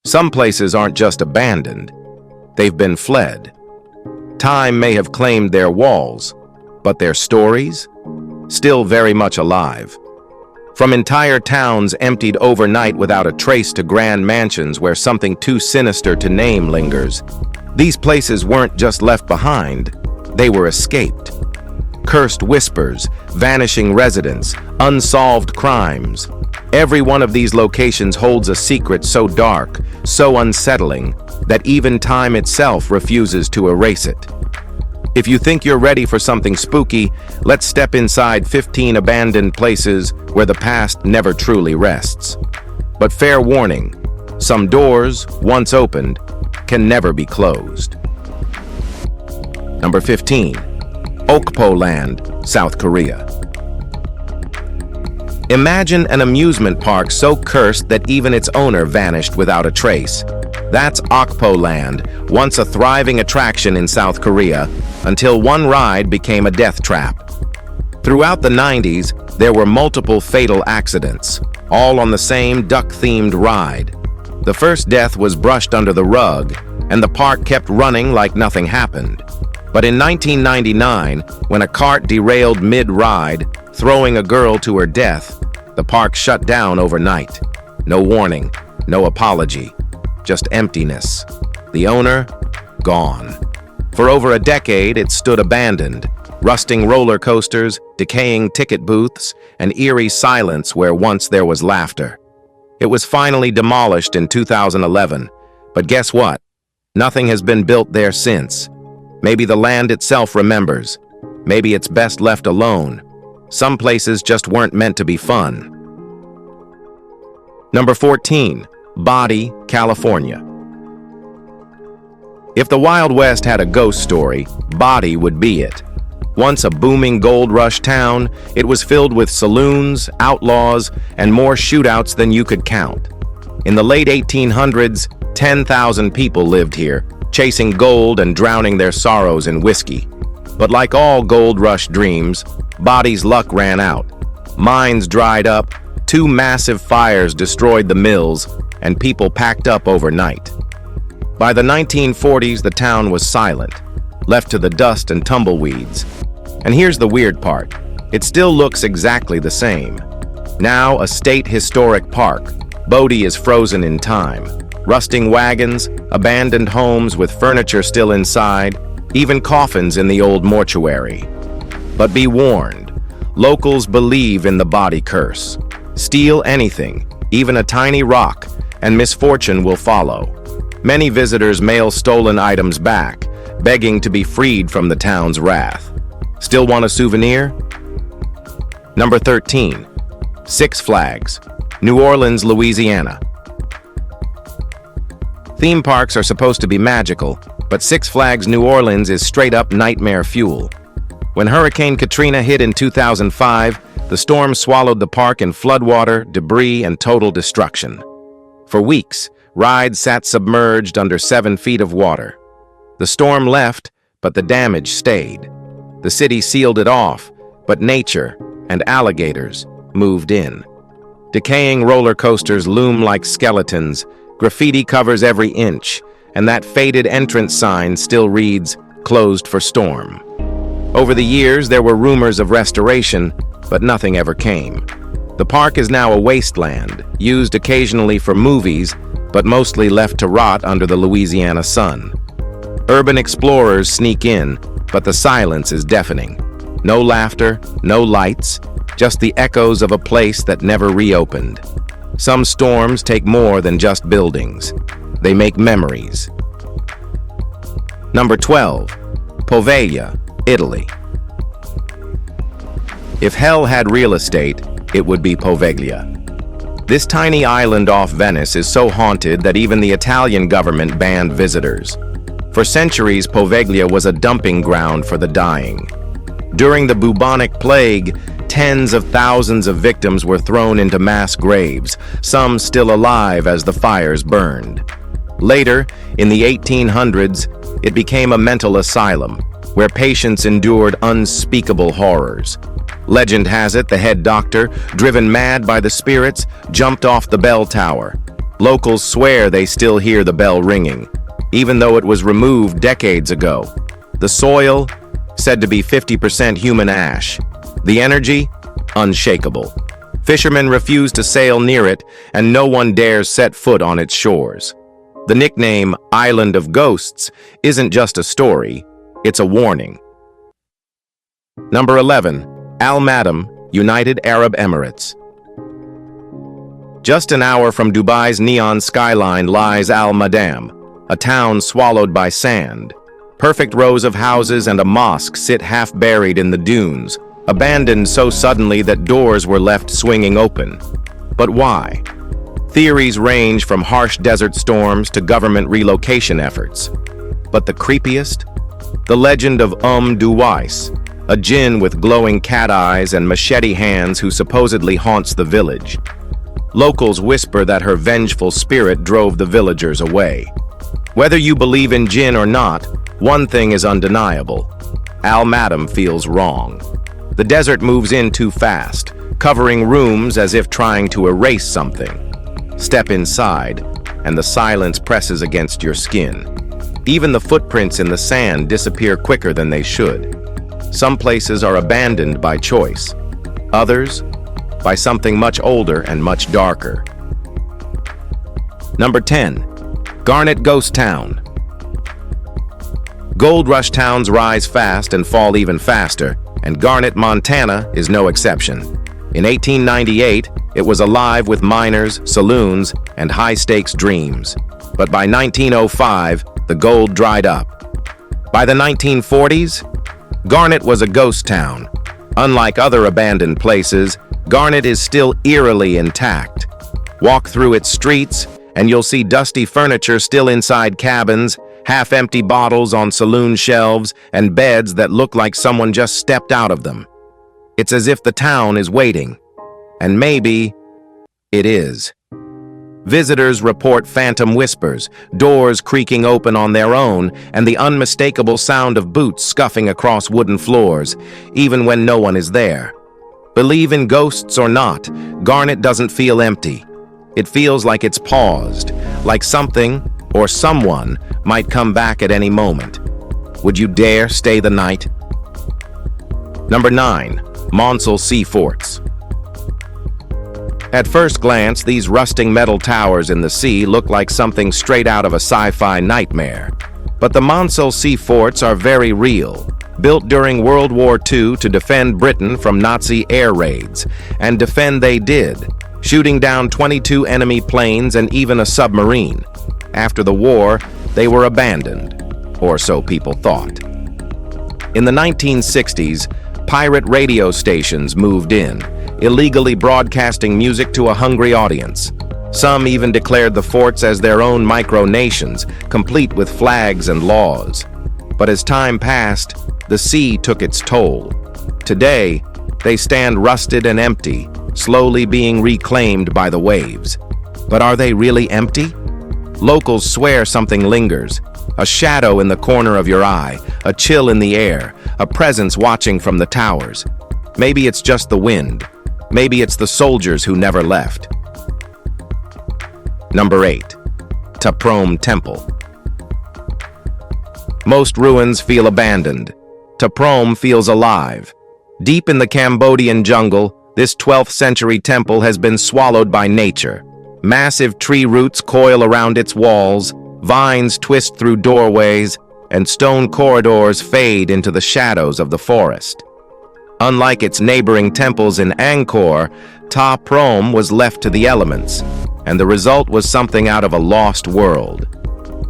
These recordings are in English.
Some places aren't just abandoned, they've been fled. Time may have claimed their walls, but their stories? Still very much alive. From entire towns emptied overnight without a trace to grand mansions where something too sinister to name lingers, these places weren't just left behind, they were escaped. Cursed whispers, vanishing residents, unsolved crimes. Every one of these locations holds a secret so dark, so unsettling, that even time itself refuses to erase it. If you think you're ready for something spooky, let's step inside 15 abandoned places where the past never truly rests. But fair warning, some doors, once opened, can never be closed. Number 15. Okpo Land, South Korea. Imagine an amusement park so cursed that even its owner vanished without a trace. That's Okpo Land, once a thriving attraction in South Korea, until one ride became a death trap. Throughout the 90s, there were multiple fatal accidents, all on the same duck-themed ride. The first death was brushed under the rug, and the park kept running like nothing happened. But in 1999, when a cart derailed mid-ride, throwing a girl to her death, the park shut down overnight. No warning, no apology, just emptiness. The owner, gone. For over a decade, it stood abandoned. Rusting roller coasters, decaying ticket booths, and eerie silence where once there was laughter. It was finally demolished in 2011, but guess what? Nothing has been built there since. Maybe the land itself remembers. Maybe it's best left alone. Some places just weren't meant to be fun. Number 14. Bodie, California. If the Wild West had a ghost story, Bodie would be it. Once a booming gold rush town, it was filled with saloons, outlaws, and more shootouts than you could count. In the late 1800s, 10,000 people lived here, chasing gold and drowning their sorrows in whiskey. But like all gold rush dreams, Bodie's luck ran out. Mines dried up, 2 massive fires destroyed the mills, and people packed up overnight. By the 1940s, the town was silent, left to the dust and tumbleweeds. And here's the weird part. It still looks exactly the same. Now a state historic park, Bodie is frozen in time. Rusting wagons, abandoned homes with furniture still inside, even coffins in the old mortuary. But be warned, locals believe in the Bodie curse. Steal anything, even a tiny rock, and misfortune will follow. Many visitors mail stolen items back, begging to be freed from the town's wrath. Still want a souvenir? Number 13. Six Flags, New Orleans, Louisiana. Theme parks are supposed to be magical, but Six Flags New Orleans is straight-up nightmare fuel. When Hurricane Katrina hit in 2005, the storm swallowed the park in floodwater, debris, and total destruction. For weeks, rides sat submerged under 7 feet of water. The storm left, but the damage stayed. The city sealed it off, but nature and alligators moved in. Decaying roller coasters loom like skeletons, graffiti covers every inch, and that faded entrance sign still reads, "Closed for storm." Over the years, there were rumors of restoration, but nothing ever came. The park is now a wasteland, used occasionally for movies, but mostly left to rot under the Louisiana sun. Urban explorers sneak in, but the silence is deafening. No laughter, no lights, just the echoes of a place that never reopened. Some storms take more than just buildings. They make memories. Number 12. Poveglia, Italy. If hell had real estate, it would be Poveglia. This tiny island off Venice is so haunted that even the Italian government banned visitors. For centuries, Poveglia was a dumping ground for the dying. During the bubonic plague, tens of thousands of victims were thrown into mass graves, some still alive as the fires burned. Later, in the 1800s, it became a mental asylum, where patients endured unspeakable horrors. Legend has it the head doctor, driven mad by the spirits, jumped off the bell tower. Locals swear they still hear the bell ringing, even though it was removed decades ago. The soil, said to be 50% human ash. The energy, unshakable. Fishermen refuse to sail near it, and no one dares set foot on its shores. The nickname Island of Ghosts isn't just a story, it's a warning. Number 11. Al Madam, United Arab Emirates. Just an hour from Dubai's neon skyline lies Al Madam, a town swallowed by sand. Perfect rows of houses and a mosque sit half-buried in the dunes, abandoned so suddenly that doors were left swinging open. But why? Theories range from harsh desert storms to government relocation efforts. But the creepiest? The legend of Duwais, a jinn with glowing cat eyes and machete hands who supposedly haunts the village. Locals whisper that her vengeful spirit drove the villagers away. Whether you believe in jinn or not, one thing is undeniable. Al Madam feels wrong. The desert moves in too fast, covering rooms as if trying to erase something. Step inside, and the silence presses against your skin. Even the footprints in the sand disappear quicker than they should. Some places are abandoned by choice. Others, by something much older and much darker. Number 10. Garnet Ghost Town. Gold rush towns rise fast and fall even faster, and Garnet, Montana is no exception. In 1898, it was alive with miners, saloons, and high-stakes dreams. But by 1905, the gold dried up. By the 1940s, Garnet was a ghost town. Unlike other abandoned places, Garnet is still eerily intact. Walk through its streets, and you'll see dusty furniture still inside cabins, half-empty bottles on saloon shelves, and beds that look like someone just stepped out of them. It's as if the town is waiting. And maybe it is. Visitors report phantom whispers, doors creaking open on their own, and the unmistakable sound of boots scuffing across wooden floors, even when no one is there. Believe in ghosts or not, Garnet doesn't feel empty. It feels like it's paused, like something or someone might come back at any moment. Would you dare stay the night? Number 9. Maunsell Sea Forts. At first glance, these rusting metal towers in the sea look like something straight out of a sci-fi nightmare. But the Maunsell Sea Forts are very real, built during World War II to defend Britain from Nazi air raids, and defend they did, shooting down 22 enemy planes and even a submarine. After the war, they were abandoned, or so people thought. In the 1960s, pirate radio stations moved in, illegally broadcasting music to a hungry audience. Some even declared the forts as their own micronations, complete with flags and laws. But as time passed, the sea took its toll. Today, they stand rusted and empty, slowly being reclaimed by the waves. But are they really empty? Locals swear something lingers. A shadow in the corner of your eye, a chill in the air, a presence watching from the towers. Maybe it's just the wind. Maybe it's the soldiers who never left. Number 8. Prohm Temple. Most ruins feel abandoned. Prohm feels alive. Deep in the Cambodian jungle, this 12th century temple has been swallowed by nature. Massive tree roots coil around its walls, vines twist through doorways, and stone corridors fade into the shadows of the forest. Unlike its neighboring temples in Angkor, Prohm was left to the elements, and the result was something out of a lost world.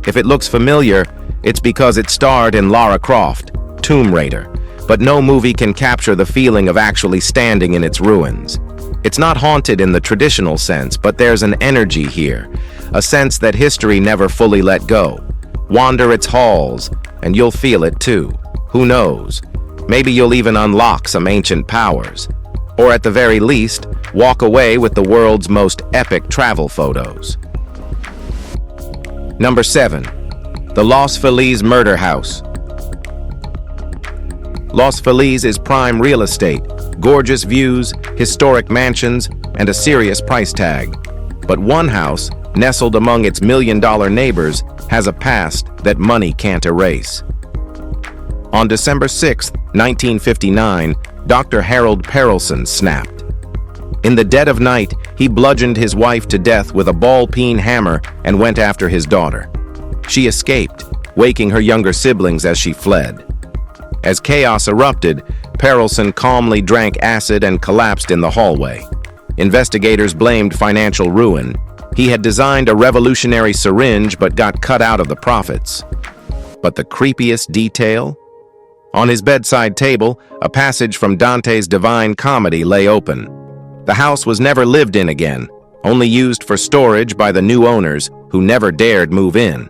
If it looks familiar, it's because it starred in Lara Croft, Tomb Raider, but no movie can capture the feeling of actually standing in its ruins. It's not haunted in the traditional sense, but there's an energy here, a sense that history never fully let go. Wander its halls, and you'll feel it too. Who knows? Maybe you'll even unlock some ancient powers. Or at the very least, walk away with the world's most epic travel photos. Number 7. The Los Feliz Murder House. Los Feliz is prime real estate, gorgeous views, historic mansions, and a serious price tag. But one house, nestled among its million-dollar neighbors, has a past that money can't erase. On December 6, 1959, Dr. Harold Perelson snapped. In the dead of night, he bludgeoned his wife to death with a ball-peen hammer and went after his daughter. She escaped, waking her younger siblings as she fled. As chaos erupted, Perelson calmly drank acid and collapsed in the hallway. Investigators blamed financial ruin. He had designed a revolutionary syringe but got cut out of the profits. But the creepiest detail? On his bedside table, a passage from Dante's Divine Comedy lay open. The house was never lived in again, only used for storage by the new owners who never dared move in.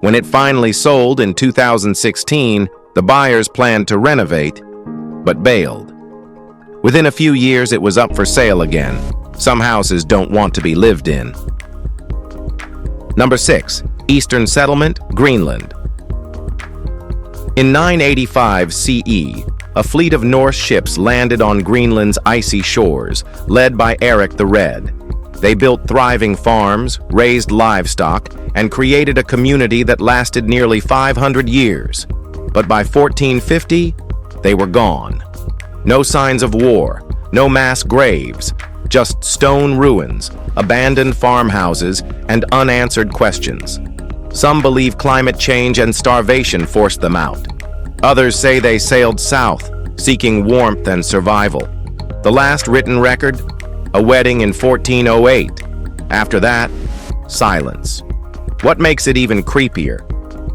When it finally sold in 2016, the buyers planned to renovate, but bailed. Within a few years, it was up for sale again. Some houses don't want to be lived in. Number 6. Eastern Settlement, Greenland. In 985 CE, a fleet of Norse ships landed on Greenland's icy shores, led by Eric the Red. They built thriving farms, raised livestock, and created a community that lasted nearly 500 years. But by 1450, they were gone. No signs of war, no mass graves, just stone ruins, abandoned farmhouses, and unanswered questions. Some believe climate change and starvation forced them out. Others say they sailed south, seeking warmth and survival. The last written record? A wedding in 1408. After that, silence. What makes it even creepier?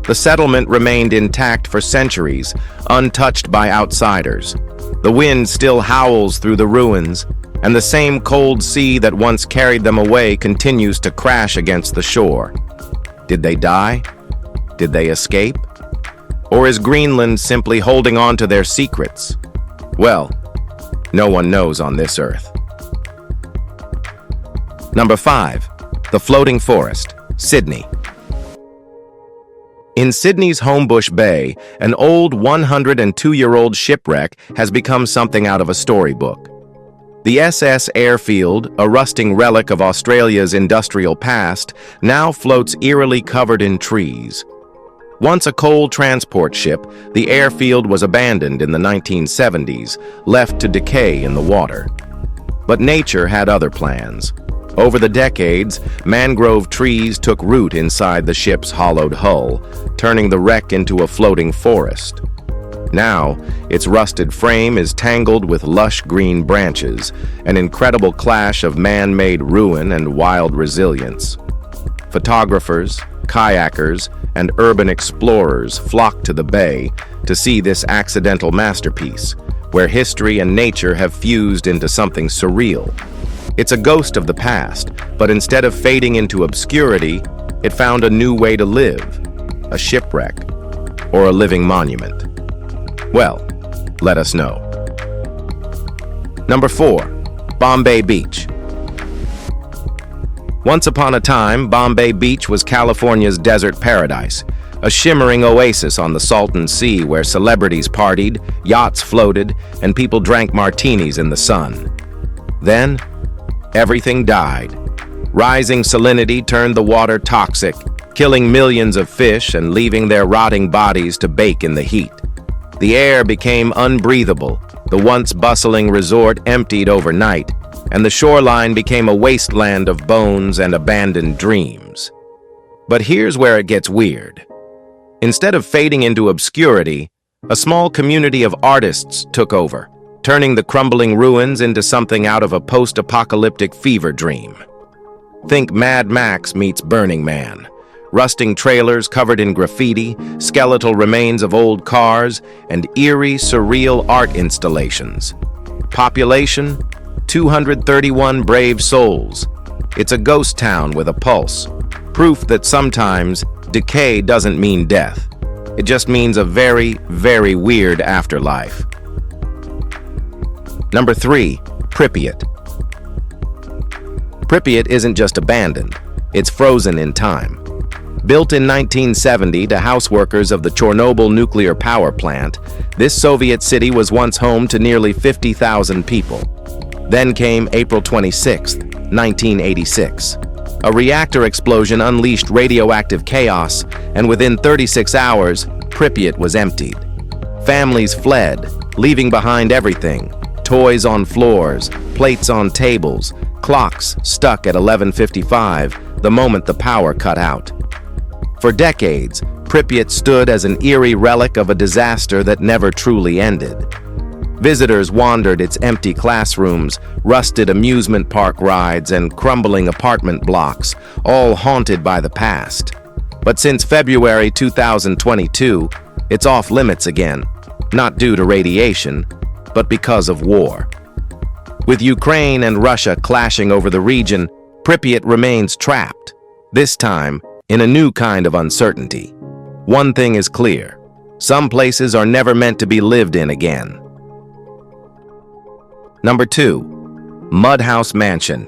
The settlement remained intact for centuries, untouched by outsiders. The wind still howls through the ruins, and the same cold sea that once carried them away continues to crash against the shore. Did they die? Did they escape? Or is Greenland simply holding on to their secrets? Well, no one knows on this earth. Number 5. The Floating Forest, Sydney. In Sydney's Homebush Bay, an old 102-year-old shipwreck has become something out of a storybook. The SS Airfield, a rusting relic of Australia's industrial past, now floats eerily covered in trees. Once a coal transport ship, the airfield was abandoned in the 1970s, left to decay in the water. But nature had other plans. Over the decades, mangrove trees took root inside the ship's hollowed hull, turning the wreck into a floating forest. Now, its rusted frame is tangled with lush green branches, an incredible clash of man-made ruin and wild resilience. Photographers, kayakers, and urban explorers flock to the bay to see this accidental masterpiece, where history and nature have fused into something surreal. It's a ghost of the past, but instead of fading into obscurity, it found a new way to live, a shipwreck, or a living monument. Well, let us know. Number 4. Bombay Beach. Once upon a time, Bombay Beach was California's desert paradise, a shimmering oasis on the Salton Sea where celebrities partied, yachts floated, and people drank martinis in the sun. Then, everything died. Rising salinity turned the water toxic, killing millions of fish and leaving their rotting bodies to bake in the heat. The air became unbreathable, the once bustling resort emptied overnight, and the shoreline became a wasteland of bones and abandoned dreams. But here's where it gets weird. Instead of fading into obscurity, a small community of artists took over, turning the crumbling ruins into something out of a post-apocalyptic fever dream. Think Mad Max meets Burning Man. Rusting trailers covered in graffiti, skeletal remains of old cars, and eerie, surreal art installations. Population? 231 brave souls. It's a ghost town with a pulse. Proof that sometimes decay doesn't mean death. It just means a very, very weird afterlife. Number 3. Pripyat. Pripyat isn't just abandoned, it's frozen in time. Built in 1970 to house workers of the Chernobyl nuclear power plant, this Soviet city was once home to nearly 50,000 people. Then came April 26, 1986. A reactor explosion unleashed radioactive chaos, and within 36 hours, Pripyat was emptied. Families fled, leaving behind everything: toys on floors, plates on tables, clocks stuck at 11:55 the moment the power cut out. For decades, Pripyat stood as an eerie relic of a disaster that never truly ended. Visitors wandered its empty classrooms, rusted amusement park rides, and crumbling apartment blocks, all haunted by the past. But since February 2022, it's off limits again, not due to radiation, but because of war. With Ukraine and Russia clashing over the region, Pripyat remains trapped, this time in a new kind of uncertainty. One thing is clear: some places are never meant to be lived in again. Number 2. Mudhouse Mansion.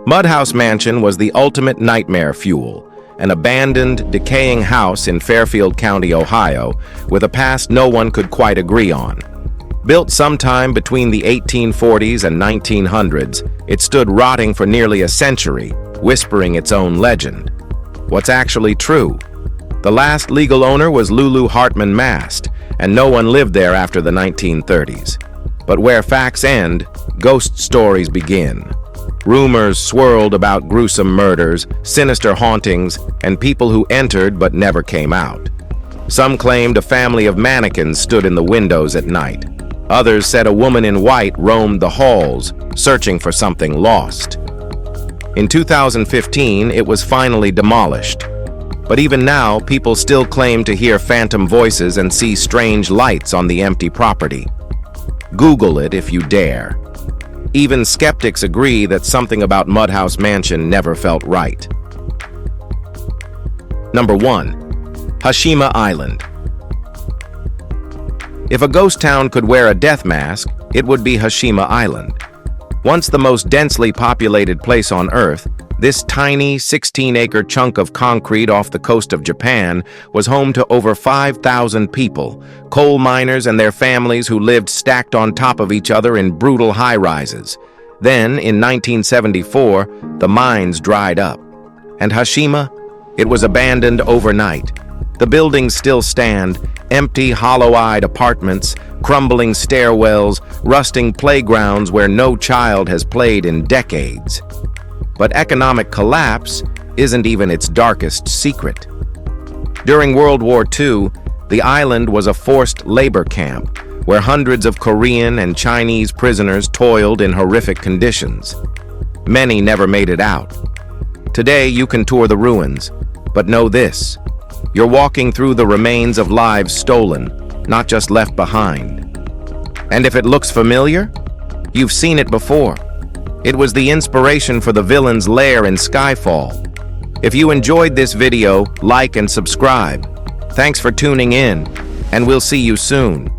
Mudhouse Mansion was the ultimate nightmare fuel, an abandoned, decaying house in Fairfield County, Ohio, with a past no one could quite agree on. Built sometime between the 1840s and 1900s, it stood rotting for nearly a century, whispering its own legend. What's actually true? The last legal owner was Lulu Hartman Mast, and no one lived there after the 1930s. But where facts end, ghost stories begin. Rumors swirled about gruesome murders, sinister hauntings, and people who entered but never came out. Some claimed a family of mannequins stood in the windows at night. Others said a woman in white roamed the halls, searching for something lost. In 2015, it was finally demolished. But even now, people still claim to hear phantom voices and see strange lights on the empty property. Google it if you dare. Even skeptics agree that something about Mudhouse Mansion never felt right. Number 1. Hashima Island. If a ghost town could wear a death mask, it would be Hashima Island. Once the most densely populated place on Earth, this tiny 16-acre chunk of concrete off the coast of Japan was home to over 5,000 people, coal miners and their families who lived stacked on top of each other in brutal high-rises. Then, in 1974, the mines dried up. And Hashima? It was abandoned overnight. The buildings still stand, empty, hollow-eyed apartments, crumbling stairwells, rusting playgrounds where no child has played in decades. But economic collapse isn't even its darkest secret. During World War II, the island was a forced labor camp where hundreds of Korean and Chinese prisoners toiled in horrific conditions. Many never made it out. Today, you can tour the ruins, but know this: you're walking through the remains of lives stolen, not just left behind. And if it looks familiar, you've seen it before. It was the inspiration for the villain's lair in Skyfall. If you enjoyed this video, like and subscribe. Thanks for tuning in, and we'll see you soon.